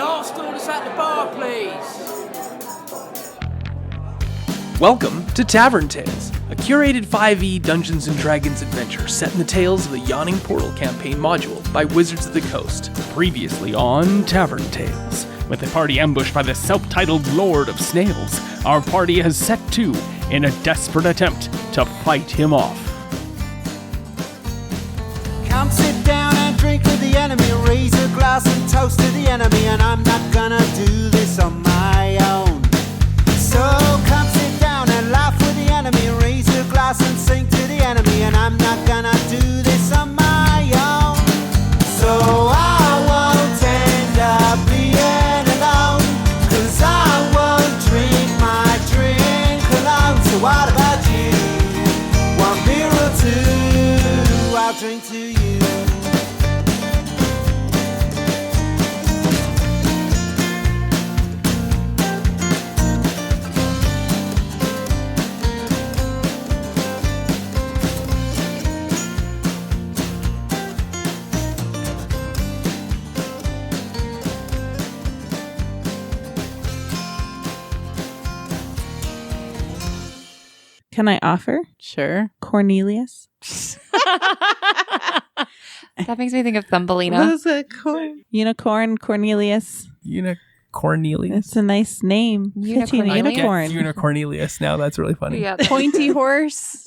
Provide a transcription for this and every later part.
Last orders at the bar, please. Welcome to Tavern Tales, a curated 5e Dungeons & Dragons adventure set in the tales of the Yawning Portal campaign module by Wizards of the Coast. Previously on Tavern Tales. With the party ambushed by the self-titled Lord of Snails, our party has set to in a desperate attempt to fight him off. Come sit down and drink with the enemy, raise a glass and toast to the enemy, and I'm not gonna do this on my own. So come sit down and laugh with the enemy, raise a glass and sing to the enemy, and I'm not gonna do this on my own. So I won't end up being alone, 'cause I won't drink my drink alone. So what about you? One beer or two, I'll drink to you. Can I offer? Sure. Cornelius? That makes me think of Thumbelina. What is it? Unicorn Cornelius. Cornelius. It's a nice name. Fitting Unicorn. unicorn. Cornelius. Now that's really funny. Yeah. Pointy horse.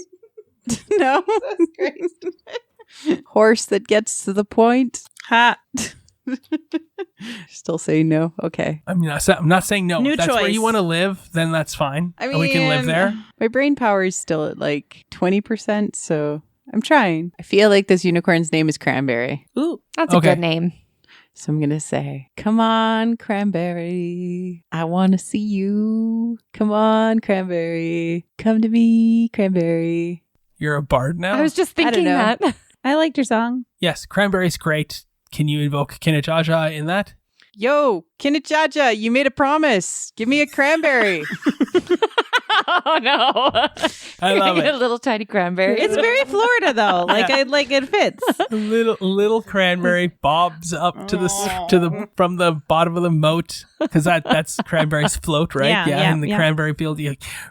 No. That's great. Horse that gets to the point. Ha. Still say no. Okay. I'm not saying no. New If that's where choice. you want to live, then that's fine. I we can live there. My brain power is still at like 20%, so I'm trying. I feel like this unicorn's name is Cranberry. Ooh. That's Okay. a good name. So I'm going to say, come on, Cranberry. I want to see you. Come on, Cranberry. Come to me, Cranberry. You're a bard now? I was just thinking know. that. I liked your song. Yes, Cranberry's great. Can you invoke Kinajaja in that? Yo, Kinichaja, you made a promise. Give me a cranberry. Oh no! I love A it. little tiny cranberry. It's very Florida though. It fits. Little cranberry bobs up to the from the bottom of the moat, because that's cranberry's float, right? Yeah, in the cranberry field,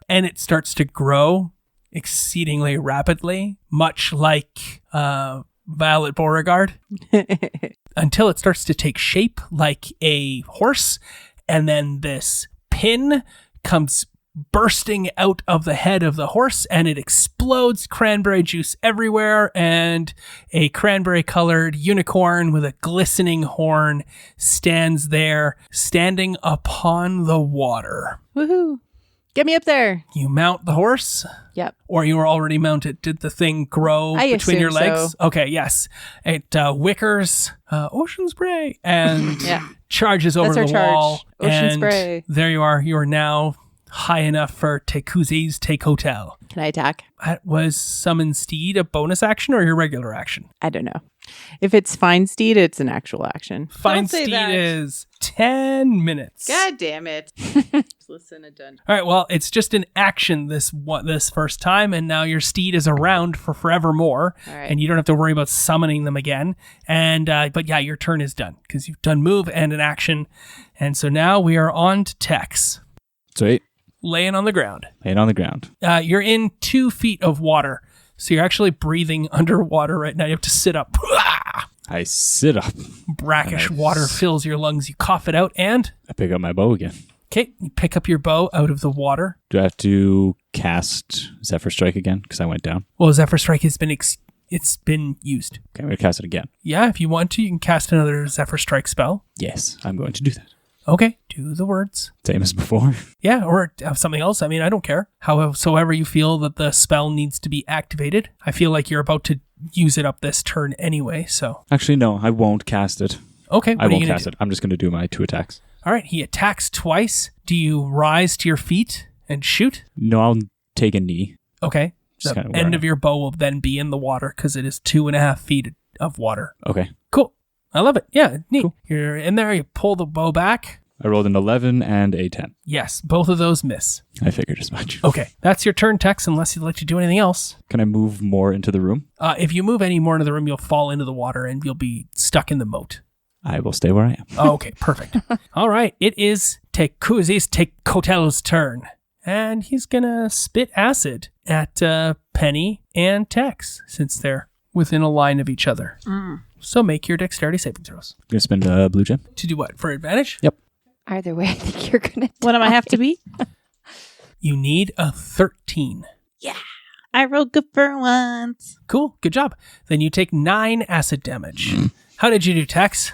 and it starts to grow exceedingly rapidly, much like Violet Beauregard, until it starts to take shape like a horse, and then this pin comes bursting out of the head of the horse, and it explodes cranberry juice everywhere, and a cranberry colored unicorn with a glistening horn stands there, standing upon the water. Woohoo. Get me up there. You mount the horse? Yep. Or you were already mounted? Did the thing grow I between your assume legs? so. Okay, yes. It wickers ocean spray and Yeah. charges over That's the our charge. wall. Ocean and spray. There you are. You are now high enough for Tecuziztecatl. Can I attack? That was Summon Steed a bonus action or your regular action? I don't know. If it's Fine Steed, it's an actual action. Fine say Steed that. is 10 minutes. God damn it. Listen, I'm done. All right, well, it's just an action this first time, and now your steed is around for forevermore, All right. and you don't have to worry about summoning them again. And but yeah, your turn is done because you've done move and an action, and so now we are on to Tex, Sweet. laying on the ground. Laying on the ground. You're in 2 feet of water, so you're actually breathing underwater right now. You have to sit up. I sit up. Brackish Nice. water fills your lungs. You cough it out, and I pick up my bow again. okay, you pick up your bow out of the water. Do I have to cast Zephyr Strike again? Because I went down. Well, Zephyr Strike has been it's been used. Okay, I'm going to cast it again. Yeah, if you want to, you can cast another Zephyr Strike spell. Yes, I'm going to do that. Okay, do the words. Same as before. Yeah, or something else. I mean, I don't care. Howsoever you feel that the spell needs to be activated. I feel like you're about to use it up this turn anyway, so. Actually, no, I won't cast it. Okay, I what are you won't going cast to it. I'm just going to do my 2 attacks. All right, he attacks twice. Do you rise to your feet and shoot? No, I'll take a knee. Okay. Just The kinda where end I- of your bow will then be in the water because it is 2.5 feet of water. Okay. Cool. I love it. Yeah, neat. Cool. You're in there, you pull the bow back. I rolled an 11 and a 10. Yes, both of those miss. I figured as much. Okay, that's your turn, Tex, unless you'd like to do anything else. Can I move more into the room? If you move any more into the room, you'll fall into the water and you'll be stuck in the moat. I will stay where I am. Oh, okay, perfect. All right, it is Tecuziztecatel's turn. And he's going to spit acid at Penny and Tex, since they're within a line of each other. So make your dexterity saving throws. I'm going to spend a blue gem. To do what? For advantage? Yep. Either way, I think you're going to. What do I have to be? You need a 13. I rolled good for once. Cool, good job. Then you take 9 acid damage. How did you do, Tex?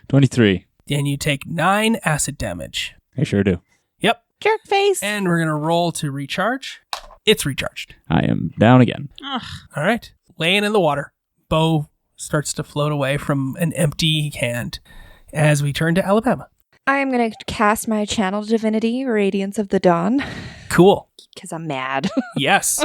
23. And you take 9 acid damage. I sure do. Yep. Jerk face. And we're going to roll to recharge. It's recharged. I am down again. All right. Laying in the water. Bo starts to float away from an empty hand as we turn to Alabama. I'm going to cast my channel divinity, Radiance of the Dawn, Cool. because I'm mad. Yes.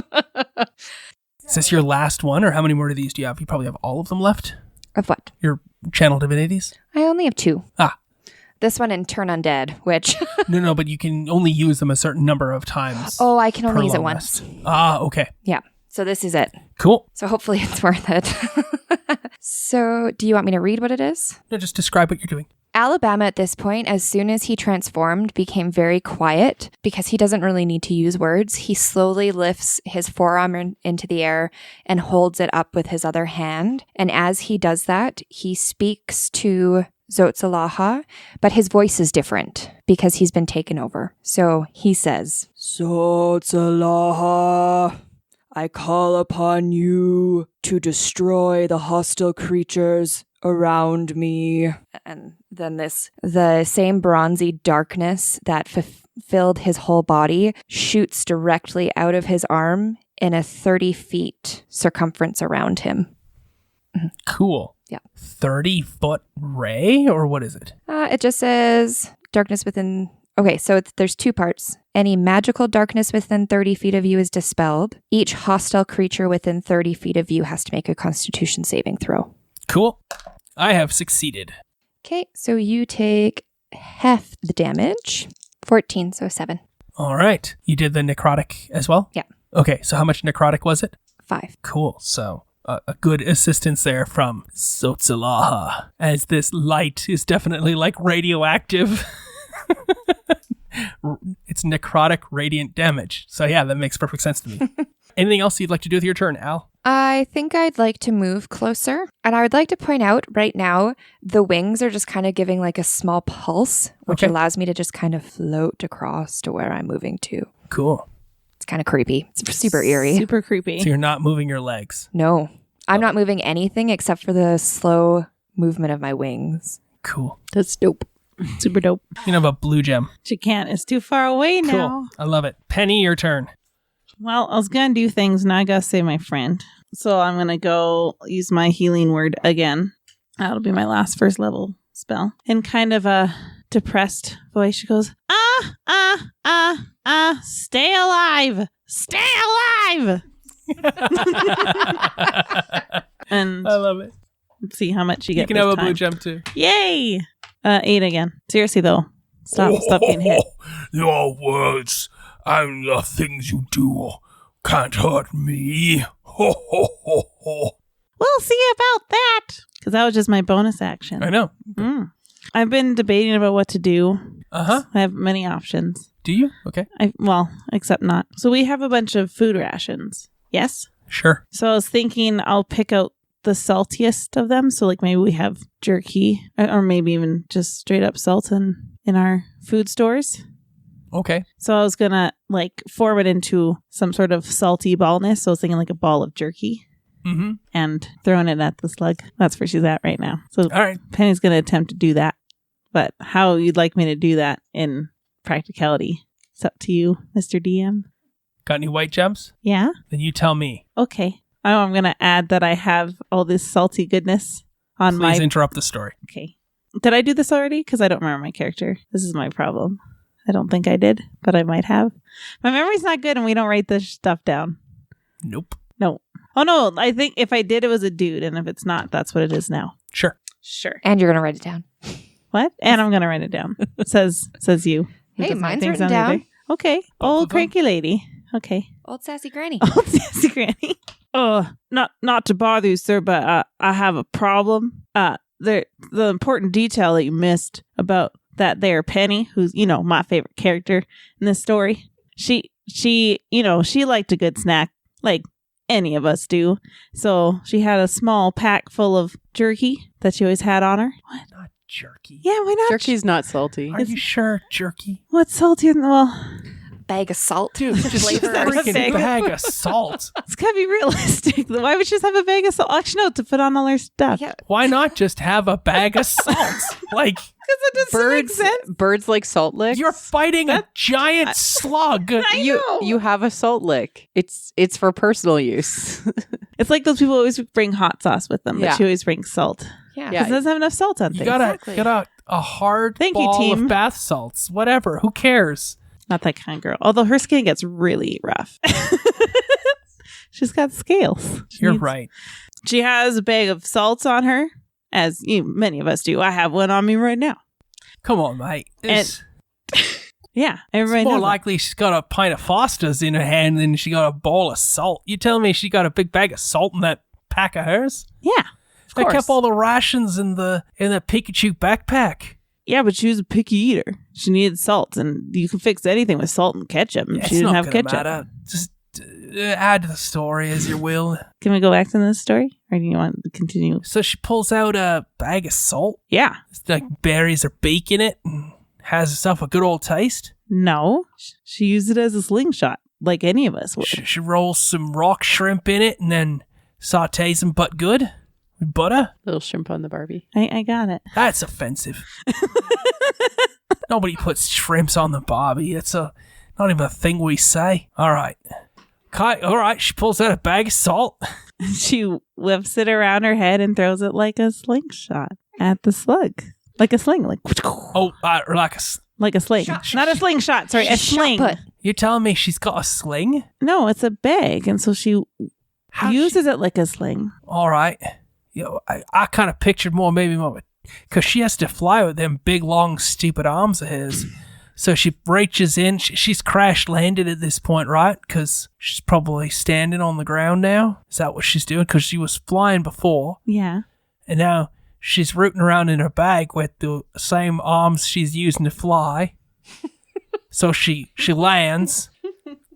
Is this your last one, or how many more of these do you have? You probably have all of them left? Of what? Your channel divinities? I only have 2. Ah. This one and Turn Undead, which... No, but you can only use them a certain number of times. Oh, I can only per use it long once. rest. Ah, okay. Yeah. So this is it. Cool. So hopefully it's worth it. So do you want me to read what it is? No, just describe what you're doing. Alabama at this point, as soon as he transformed, became very quiet because he doesn't really need to use words. He slowly lifts his forearm into the air and holds it up with his other hand. And as he does that, he speaks to Zotzalaha, but his voice is different because he's been taken over. So he says, Zotzalaha, I call upon you to destroy the hostile creatures around me. and then the same bronzy darkness that filled his whole body shoots directly out of his arm in a 30 feet circumference around him. Cool. Yeah. 30-foot ray, or what is it? It just says darkness within... Okay, so there's 2 parts. Any magical darkness within 30 feet of you is dispelled. Each hostile creature within 30 feet of you has to make a Constitution saving throw. Cool. I have succeeded. Okay, so you take half the damage. 14, so 7. All right. You did the necrotic as well? Yeah. Okay, so how much necrotic was it? 5. Cool. So a good assistance there from Zotzalaha, as this light is definitely like radioactive. It's necrotic radiant damage. So yeah, that makes perfect sense to me. Anything else you'd like to do with your turn, Al? I think I'd like to move closer. And I would like to point out right now, the wings are just kind of giving like a small pulse, which Okay. allows me to just kind of float across to where I'm moving to. Cool. It's kind of creepy. It's super eerie. Super creepy. So you're not moving your legs. No, I'm not moving anything except for the slow movement of my wings. Cool. That's dope. Super dope. You can have a blue gem. She can't. It's too far away Cool. now. I love it. Penny, your turn. Well, I was going to do things. Now I got to save my friend. So I'm going to go use my healing word again. That'll be my last first level spell. In kind of a depressed voice, she goes, stay alive. Stay alive. And I love it. let's see how much you get. You can this have a time. blue gem too. Yay. 8 again. Seriously, though. Stop being hit. Your words and the things you do can't hurt me. Ho, ho, ho, ho. We'll see about that. Because that was just my bonus action. I know. I've been debating about what to do. Uh-huh. I have many options. Do you? Okay. Well, except not. So we have a bunch of food rations. Yes? Sure. So I was thinking I'll pick out the saltiest of them. So like maybe we have jerky or maybe even just straight up salt in our food stores. Okay. So I was going to like form it into some sort of salty ballness. So I was thinking like a ball of jerky Mm-hmm. and throwing it at the slug. That's where she's at right now. So All right. Penny's going to attempt to do that. But how you'd like me to do that in practicality, it's up to you, Mr. DM. Got any white gems? Yeah? Then you tell me. Okay. Oh, I'm going to add that I have all this salty goodness on Please my... interrupt the story. Okay. Did I do this already? Because I don't remember my character. This is my problem. I don't think I did, but I might have. My memory's not good and we don't write this stuff down. Nope. No. Oh, no. I think if I did, it was a dude. And if it's not, that's what it is now. Sure. Sure. And you're going to write it down. What? And I'm going to write it down. says you. Who Hey, doesn't write mine's things written down. either. Okay. Both Old of them? cranky lady. Okay. Old sassy granny. Old sassy granny. Not to bother you, sir, but I have a problem. the important detail that you missed about that there Penny, who's, my favorite character in this story. She liked a good snack like any of us do. So she had a small pack full of jerky that she always had on her. What? Not jerky. Yeah, why not? Jerky's not salty. Are you sure, jerky? What's salty in the Bag of salt. Dude, just a Flavor. freaking bag of salt. It's gotta be realistic. Why would she just have a bag of salt? Actually, no, to put on all her stuff. Yeah. Why not just have a bag of salt? Like, Because it doesn't make sense. Birds like salt licks. you're fighting a giant slug. You have a salt lick. It's for personal use. It's like those people always bring hot sauce with them, Yeah. but she always brings salt. Yeah. Because it doesn't have enough salt on You things. got a hard Thank you, ball team. of bath salts. Whatever. Who cares? Not that kind of girl. Although her skin gets really rough. She's got scales. You're right. She has a bag of salts on her, as many of us do. I have one on me right now. Come on, mate. It's Yeah, everybody more knows that. likely she's got a pint of Foster's in her hand than she got a bowl of salt. You telling me she got a big bag of salt in that pack of hers? Yeah, of I course. kept all the rations in the Pikachu backpack. Yeah, but she was a picky eater. She needed salt, and you can fix anything with salt and ketchup. And Yeah, she it's didn't not have gonna ketchup. matter. Just add to the story as you will. Can we go back to this story, or do you want to continue? So she pulls out a bag of salt. Yeah. It's like berries or bake in it and has herself a good old taste. No, she used it as a slingshot, like any of us would. She rolls some rock shrimp in it and then sautés them but good with butter. Little shrimp on the Barbie. I got it. That's offensive. Nobody puts shrimps on the Barbie. That's not even a thing we say. All right. All right, she pulls out a bag of salt. She whips it around her head and throws it like a slingshot at the slug. Like a sling, like like a sling. Not a slingshot, sorry, a sling. put. You're telling me she's got a sling? No, it's a bag, and so she uses it like a sling. All right. I kind of pictured more because she has to fly with them big, long, stupid arms of his. So she reaches in. She's crash landed at this point, right? Because she's probably standing on the ground now. Is that what she's doing? Because she was flying before. Yeah. And now she's rooting around in her bag with the same arms she's using to fly. So she lands,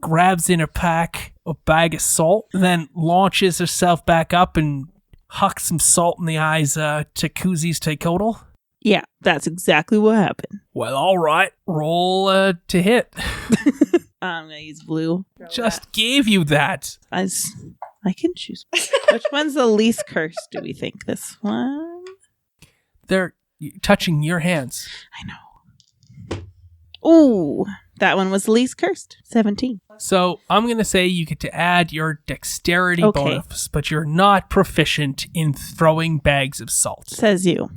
grabs in her pack a bag of salt, and then launches herself back up and hucks some salt in the eyes to Tecuziztecatl. Yeah, that's exactly what happened. Well, all right. Roll to hit. I'm going to use blue. Just gave you that. I can choose. Which one's the least cursed, do we think? This one? They're touching your hands. I know. Ooh, that one was the least cursed. 17. So I'm going to say you get to add your dexterity Okay. bonus, but you're not proficient in throwing bags of salt. Says you.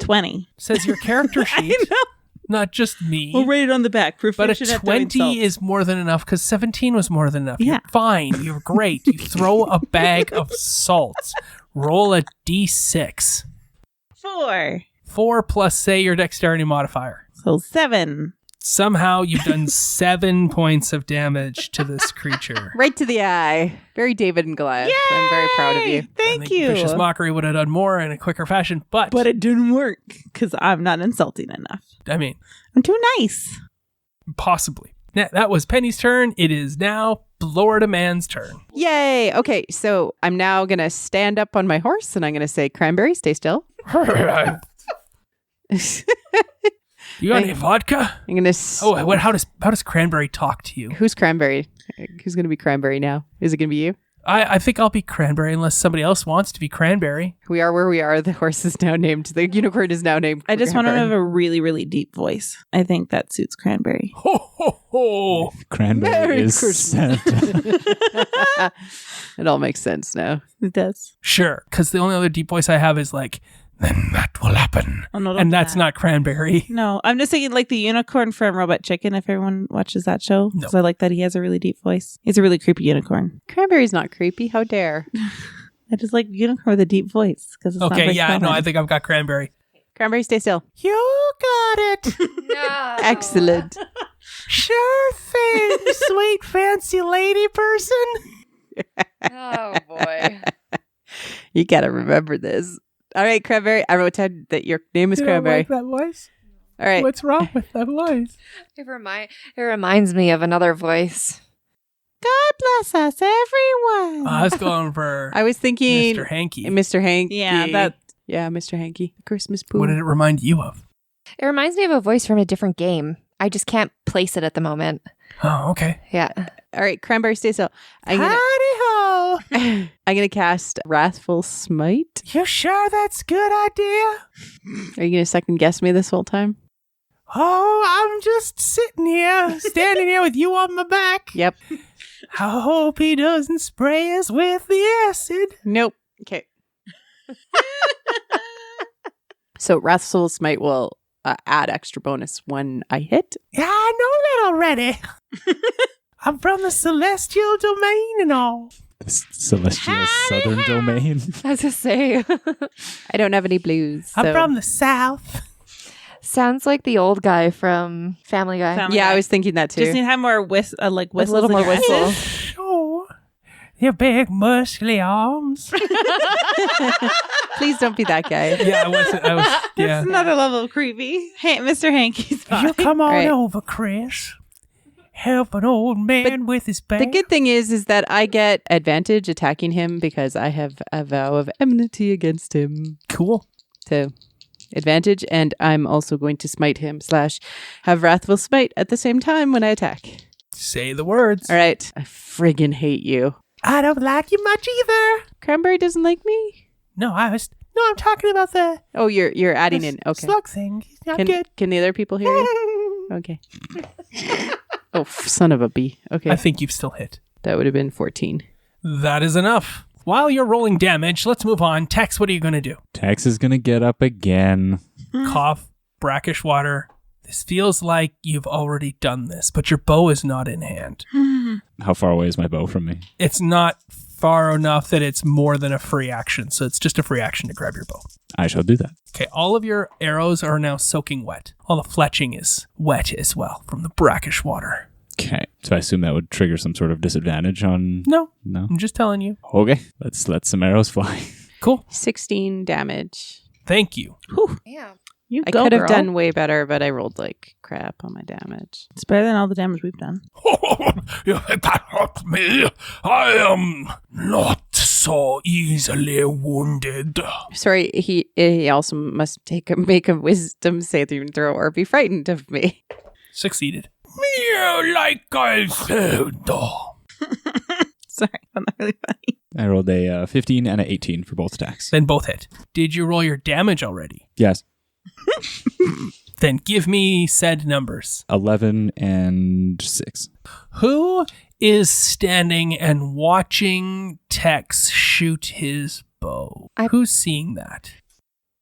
20. Says your character sheet, I know. not just me. We'll rate it on the back. But a Proficient at throwing 20 salt. is more than enough because 17 was more than enough. Yeah. You're fine. You're great. You throw a bag of salt. Roll a d6. 4. 4 plus, say, your dexterity modifier. So 7. Somehow you've done 7 points of damage to this creature. Right to the eye. Very David and Goliath. I'm very proud of you. I Thank think you. Vicious Mockery would have done more in a quicker fashion, but But it didn't work because I'm not insulting enough. I mean, I'm too nice. possibly. Now, that was Penny's turn. It is now Florida Man's turn. Yay. Okay, so I'm now going to stand up on my horse and I'm going to say, Cranberry, stay still. You got any vodka? I'm going to... Oh, how does Cranberry talk to you? Who's Cranberry? Who's going to be Cranberry now? Is it going to be you? I think I'll be Cranberry unless somebody else wants to be Cranberry. We are where we are. The horse is now named. The unicorn is now named. I just want him to have Cranberry. a really, really deep voice. I think that suits Cranberry. Ho, ho, ho. Cranberry Merry is Christmas. Santa. It all makes sense now. It does. Sure, because the only other deep voice I have is like, then that will happen. Oh, no, don't And do that's that. not Cranberry. No, I'm just thinking like the unicorn from Robot Chicken, if everyone watches that show. Because I like that he has a really deep voice. He's a really creepy unicorn. Cranberry's not creepy. How dare. I just like unicorn with a deep voice. Because it's not Okay, very yeah, no, common. I think I've got Cranberry. Cranberry, stay still. You got it. No. Excellent. Sure thing, sweet fancy lady person. Oh boy. You got to remember this. All right, Cranberry. I wrote down that your name is You don't Cranberry. like that voice? All right. What's wrong with that voice? It reminds me of another voice. God bless us, everyone. I was going for I was thinking Mr. Hanky. Mr. Hanky. Yeah, Mr. Hanky. Christmas poo. What did it remind you of? It reminds me of a voice from a different game. I just can't place it at the moment. Oh, okay. Yeah. All right, Cranberry, stay still. I'm gonna cast Wrathful Smite. You sure that's a good idea? Are you gonna second guess me this whole time? Oh, I'm just sitting here, standing here with you on my back. Yep. I hope he doesn't spray us with the acid. Nope. Okay. So Wrathful Smite will add extra bonus when I hit. Yeah, I know that already. I'm from the celestial domain and all. The celestial southern domain. I was going to say. I don't have any blues. I'm so- from the south. Sounds like the old guy from Family Guy. Family Yeah, Guy. I was thinking that too. Just need to have more With a whistles. little more in your whistle. S's. Sure. Your big muscly arms. Please don't be that guy. Yeah, I was, yeah. It's another level of creepy. Hey, Mr. Hanky's fine. You come on Right. over, Chris. Help an old man with his back. The good thing is that I get advantage attacking him because I have a vow of enmity against him. Cool. So advantage, and I'm also going to smite him / have Wrathful Smite at the same time when I attack. Say the words. All right. I friggin' hate you. I don't like you much either. Cranberry doesn't like me? No, I'm talking about the Oh, you're adding in. Okay. slug thing. I'm Can, good. can the other people hear you? Okay. Oh, son of a bee. Okay. I think you've still hit. That would have been 14. That is enough. While you're rolling damage, let's move on. Tex, what are you going to do? Tex is going to get up again. Cough, brackish water. This feels like you've already done this, but your bow is not in hand. How far away is my bow from me? It's not far enough that it's more than a free action, so it's just a free action to grab your bow. I shall do that. Okay, all of your arrows are now soaking wet. All the fletching is wet as well from the brackish water. Okay. So I assume that would trigger some sort of disadvantage on... No, No? I'm just telling you. Okay. Let's let some arrows fly. Cool. 16 damage. Thank you. Yeah. You I go, could have girl. done way better, but I rolled like crap on my damage. It's better than all the damage we've done. You think that hurt me? I am not so easily wounded. Sorry, he also must make a wisdom saving throw or be frightened of me. Succeeded. Yeah, like I said. Sorry, I'm not really funny. I rolled a 15 and an 18 for both attacks. Then both hit. Did you roll your damage already? Yes. Then give me said numbers. 11 and 6. Who is standing and watching Tex shoot his bow? Who's seeing that?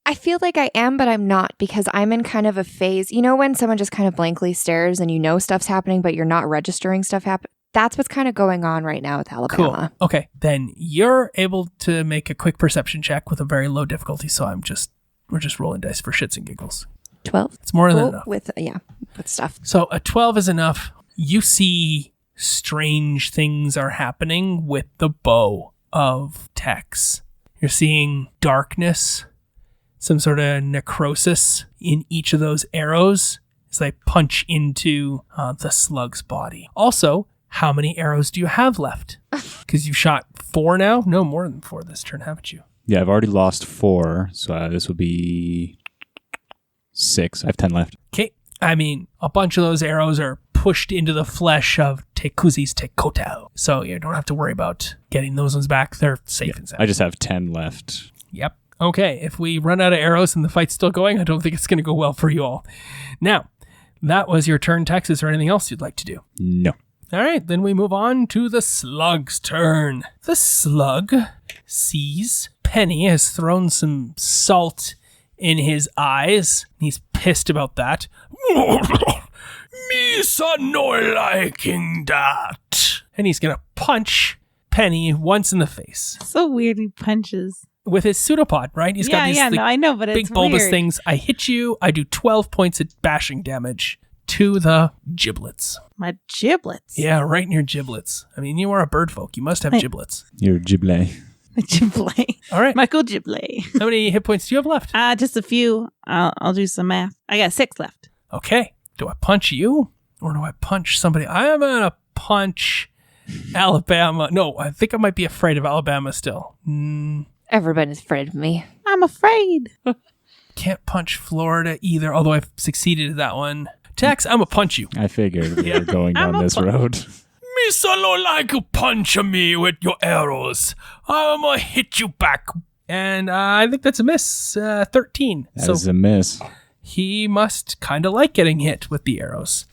I feel like I am, but I'm not because I'm in kind of a phase. You know when someone just kind of blankly stares and you know stuff's happening, but you're not registering stuff happen? That's what's kind of going on right now with Alabama. Cool. Okay. Then you're able to make a quick perception check with a very low difficulty, so we're just rolling dice for shits and giggles. 12? It's more than Cool. enough. With stuff. So a 12 is enough. You see strange things are happening with the bow of Tex. You're seeing darkness, some sort of necrosis in each of those arrows as they punch into the slug's body. Also, how many arrows do you have left? Because you've shot 4 now? No, more than 4 this turn, haven't you? Yeah, I've already lost 4, so this will be 6. I have 10 left. Okay. I mean, a bunch of those arrows are pushed into the flesh of Tecuziztecatl. So you don't have to worry about getting those ones back. They're safe and sound. I just have 10 left. Yep. Okay. If we run out of arrows and the fight's still going, I don't think it's going to go well for you all. Now, that was your turn, Tex. Is there anything else you'd like to do? No. All right. Then we move on to the slug's turn. The slug sees Penny has thrown some salt in his eyes. He's pissed about that. Me son no liking that. And he's going to punch Penny once in the face So weird he punches. with his pseudopod, right? He's got these like, I know, but big it's bulbous weird. things. I hit you. I do 12 points of bashing damage to the giblets. My giblets. Yeah, right in your giblets. I mean, you are a bird folk. You must have Hey. giblets. You're Giblet. Giblet. All right. Michael Giblet. How many hit points do you have left? Just a few. I'll do some math. I got 6 left. Okay. Do I punch you or do I punch somebody? I am going to punch Alabama. No, I think I might be afraid of Alabama still. Everybody's afraid of me. I'm afraid. Can't punch Florida either, although I've succeeded at that one. Tex, I'm going to punch you. I figured we were going down this road. Miss, I don't like you punch me with your arrows. I'm gonna hit you back. And I think that's a miss. 13. That is a miss. He must kind of like getting hit with the arrows.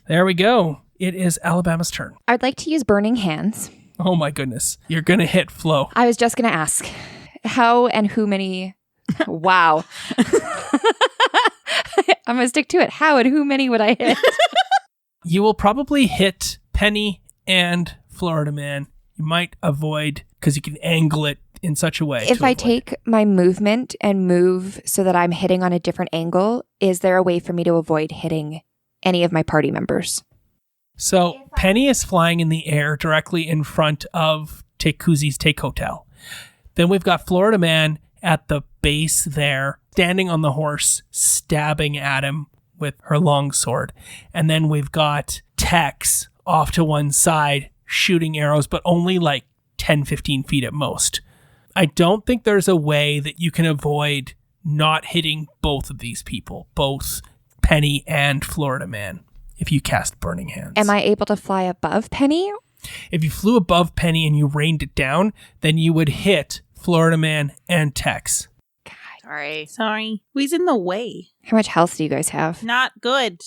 There we go. It is Alabama's turn. I'd like to use Burning Hands. Oh my goodness. You're going to hit Flo. I was just going to ask how and who many. Wow. I'm going to stick to it. How and who many would I hit? You will probably hit Penny and Florida Man. You might avoid, because you can angle it in such a way. If I take my movement and move so that I'm hitting on a different angle, is there a way for me to avoid hitting any of my party members? So Penny is flying in the air directly in front of Tecuziztecatl. Then we've got Florida Man at the base there, standing on the horse, stabbing at him with her long sword. And then we've got Tex off to one side, shooting arrows, but only like 10, 15 feet at most. I don't think there's a way that you can avoid not hitting both of these people, both Penny and Florida Man, if you cast Burning Hands. Am I able to fly above Penny? If you flew above Penny and you rained it down, then you would hit Florida Man and Tex. Sorry. Who's in the way? How much health do you guys have? Not good.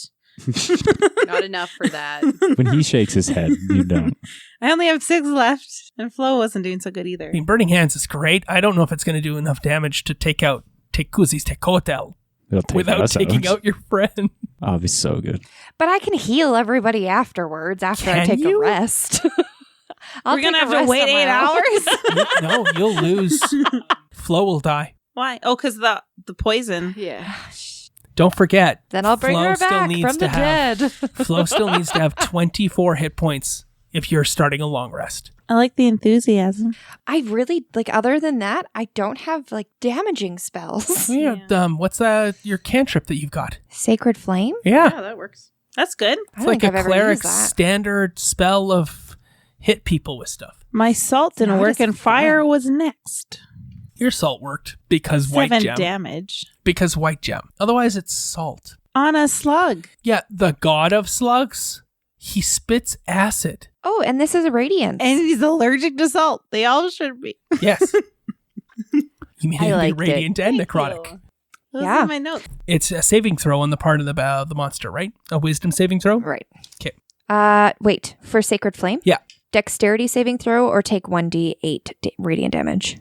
Not enough for that. When he shakes his head, you don't. I only have 6 left, and Flo wasn't doing so good either. I mean, Burning Hands is great. I don't know if it's going to do enough damage to take out Tecuziztecatl It'll take without us taking out your friend. Oh, it'll be so good. But I can heal everybody afterwards after I Can take you? a rest. We're going to have to wait 8 hours? No, you'll lose. Flo will die. Why? Oh, because the poison. Yeah. Don't forget. Then I'll bring Flo her still back needs from to the have- dead. Flo still needs to have 24 hit points if you're starting a long rest. I like the enthusiasm. I really, other than that, I don't have, damaging spells. Yeah. What's your cantrip that you've got? Sacred Flame? Yeah. that works. That's good. I It's don't like think a I've ever cleric's used that. standard spell of hit people with stuff. My salt didn't Not work, as and fire fun. was next. Your salt worked because white 7 gem. damage. Because white gem. Otherwise, it's salt. On a slug. Yeah, the god of slugs, he spits acid. Oh, and this is a Radiance. And he's allergic to salt. They all should be. Yes. You may I be liked it. radiant and necrotic. Those Yeah. are my notes. It's a saving throw on the part of the monster, right? A wisdom saving throw? Right. Okay. Wait, for Sacred Flame? Yeah. Dexterity saving throw or take 1d8 radiant damage?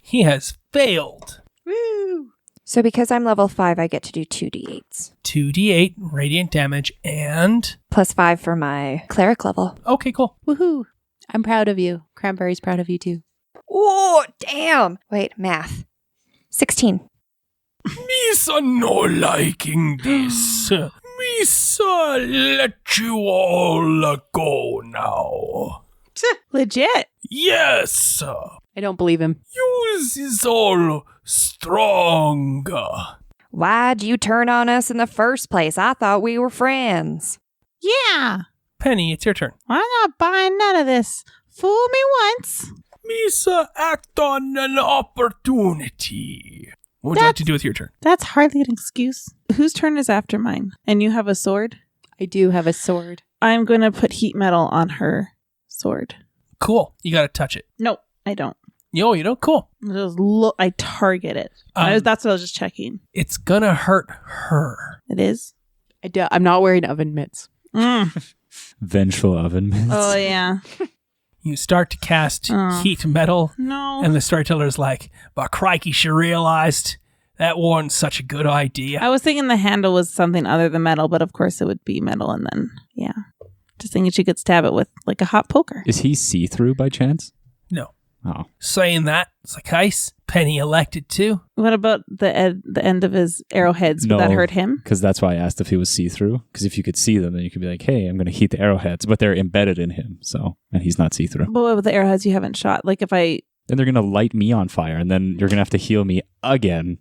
He has failed. Woo. So because I'm level 5, I get to do 2d8s. 2d8 radiant damage and... Plus 5 for my cleric level. Okay, cool. Woohoo. I'm proud of you. Cranberry's proud of you too. Oh, damn. Wait, math. 16. Misa no liking this. Misa let you all go now. Legit. Yes. I don't believe him. Yours is all strong. Why'd you turn on us in the first place? I thought we were friends. Yeah. Penny, it's your turn. I'm not buying none of this. Fool me once. Misa act on an opportunity. What would you like to do with your turn? That's hardly an excuse. Whose turn is after mine? And you have a sword? I do have a sword. I'm going to put heat metal on her sword. Cool. You got to touch it. No, I don't. Yo, you know, cool. I target it. That's what I was just checking. It's going to hurt her. It is? I'm not wearing oven mitts. Vengeful oven mitts. Oh, yeah. You start to cast heat metal. No. And the storyteller's like, but crikey, she realized that wasn't such a good idea. I was thinking the handle was something other than metal, but of course it would be metal. And then, yeah. Just thinking she could stab it with like a hot poker. Is he see-through by chance? No. Oh. Saying that, it's like, ice. Penny elected too. What about the end of his arrowheads? Would that hurt him? Because that's why I asked if he was see-through. Because if you could see them, then you could be like, hey, I'm going to heat the arrowheads. But they're embedded in him. And he's not see-through. But what about the arrowheads you haven't shot? Like if I Then they're going to light me on fire, and then you're going to have to heal me again.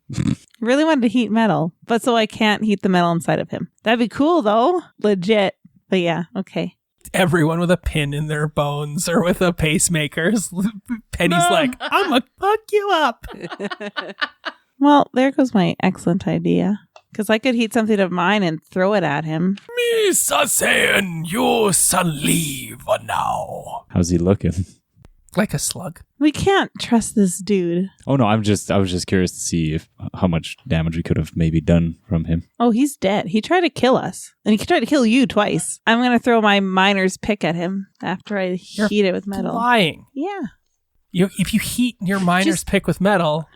Really wanted to heat metal, but so I can't heat the metal inside of him. That'd be cool, though. Legit. But yeah, okay. Everyone with a pin in their bones or with a pacemaker. Penny's like, I'm going to fuck you up. Well, there goes my excellent idea. Because I could heat something of mine and throw it at him. Me saying you saliva now. How's he looking? Like a slug. We can't trust this dude. Oh no, I was just curious to see how much damage we could have maybe done from him. Oh, he's dead. He tried to kill us. And he tried to kill you twice. I'm going to throw my miner's pick at him after I heat it with metal. Lying. Yeah. If you heat your miner's pick with metal...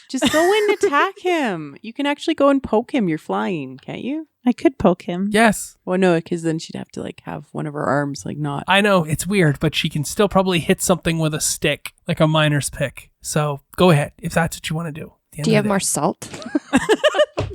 Just go and attack him. You can actually go and poke him. You're flying, can't you? I could poke him. Yes. Well, no, because then she'd have to like have one of her arms like not. I know, it's weird, but she can still probably hit something with a stick, like a miner's pick. So go ahead, if that's what you want to do. Do you have more salt?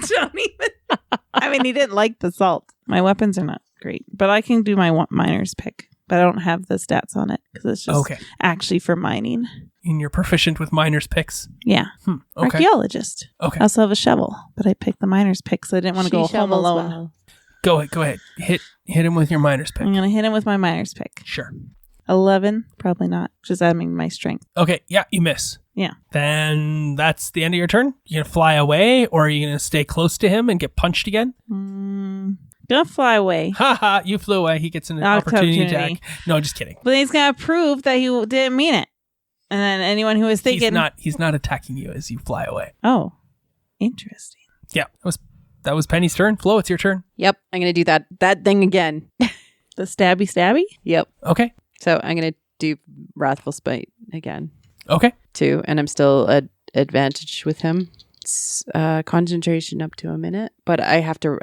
Don't even. I mean, he didn't like the salt. My weapons are not great, but I can do my miner's pick. But I don't have the stats on it because it's just actually for mining. And you're proficient with miner's picks? Yeah. Okay. Archaeologist. Okay. I also have a shovel, but I picked the miner's pick because I didn't want to go home alone. Well. Go ahead. Hit him with your miner's pick. I'm going to hit him with my miner's pick. Sure. 11? Probably not. Just adding my strength. Okay. Yeah, you miss. Yeah. Then that's the end of your turn? You going to fly away or are you going to stay close to him and get punched again? Gonna fly away. Haha, you flew away. He gets an opportunity attack. No, just kidding. But he's gonna prove that he didn't mean it. And then anyone who was thinking he's not attacking you as you fly away. Oh, interesting. Yeah, that was Penny's turn. Flo, it's your turn. Yep, I'm gonna do that thing again. The stabby? Yep. Okay. So I'm gonna do Wrathful Smite again. Okay. 2, and I'm still at advantage with him. It's concentration up to a minute, but I have to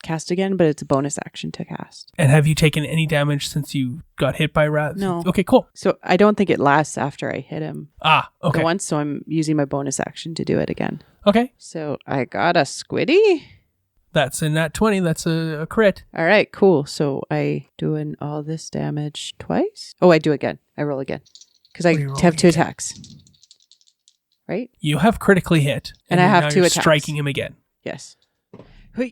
cast again, but it's a bonus action to cast. And have you taken any damage since you got hit by Wrath? No. Okay, cool. So I don't think it lasts after I hit him. Okay. Once, so I'm using my bonus action to do it again. Okay. So I got a squiddy. That's in that 20. That's a crit. All right, cool. So I doing all this damage twice. Oh, I do again. I roll again because I have 2 attacks. Right? You have critically hit. And I have now 2 you're attacks. striking him again. Yes. Hui.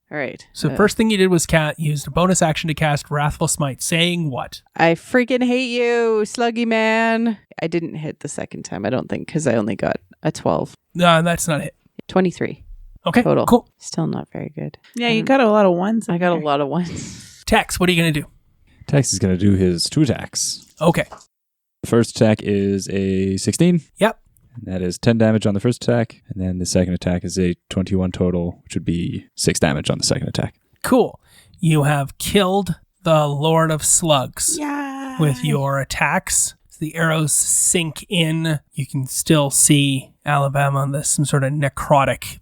All right. So first thing you did was used a bonus action to cast Wrathful Smite, saying what? I freaking hate you, sluggy man. I didn't hit the second time, I don't think, because I only got a 12. No, that's not a hit. 23. Okay, total. Cool. Still not very good. Yeah, you got a lot of ones. I got a lot of ones. Tex, what are you going to do? Tex is going to do his 2 attacks. Okay. The first attack is a 16. Yep. And that is 10 damage on the first attack. And then the second attack is a 21 total, which would be 6 damage on the second attack. Cool. You have killed the Lord of Slugs with your attacks. So the arrows sink in. You can still see Alabama on this, some sort of necrotic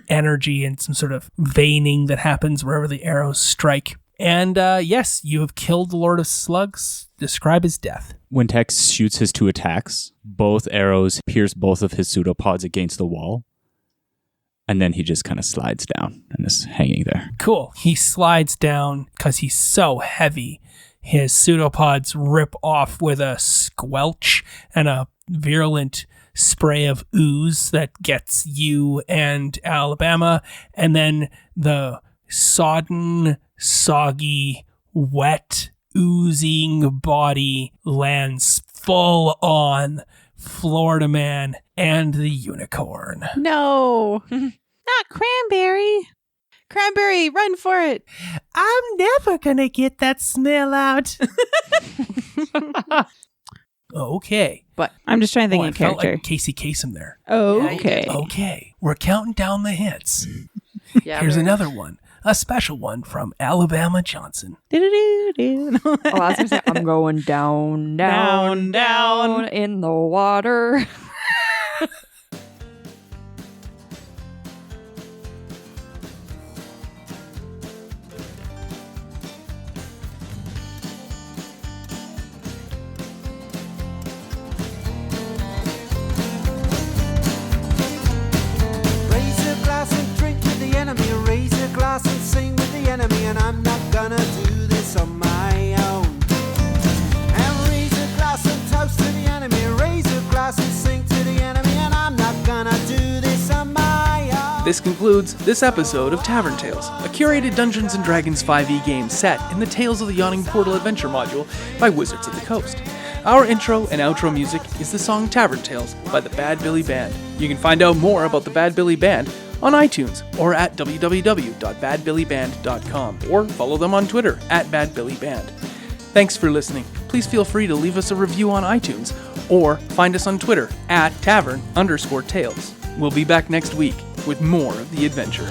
energy and some sort of veining that happens wherever the arrows strike. And yes, you have killed the Lord of Slugs. Describe his death. When Tex shoots his 2 attacks, both arrows pierce both of his pseudopods against the wall. And then he just kind of slides down and is hanging there. Cool. He slides down because he's so heavy. His pseudopods rip off with a squelch and a virulent spray of ooze that gets you and Alabama. And then the sodden, soggy, wet, oozing body lands full on Florida Man and the unicorn. No. Not Cranberry. Cranberry, run for it. I'm never gonna get that smell out. Okay. But I'm just trying to think I of felt character. like Casey Kasem there. Okay. Okay. We're counting down the hits. yeah, Here's another one. A special one from Alabama Johnson. Do-do-do-do. Oh, I was gonna say, I'm going down in the water. Raise a glass and drink with the enemy. Raise a glass and sing with the enemy. And I'm not gonna do this on my own. And raise a glass and toast to the enemy. This concludes this episode of Tavern Tales, a curated Dungeons & Dragons 5e game set in the Tales of the Yawning Portal adventure module by Wizards of the Coast. Our intro and outro music is the song Tavern Tales by the Bad Billy Band. You can find out more about the Bad Billy Band on iTunes or at www.badbillyband.com or follow them on Twitter at badbillyband. Thanks for listening. Please feel free to leave us a review on iTunes or find us on Twitter at tavern_tales. We'll be back next week with more of the adventure.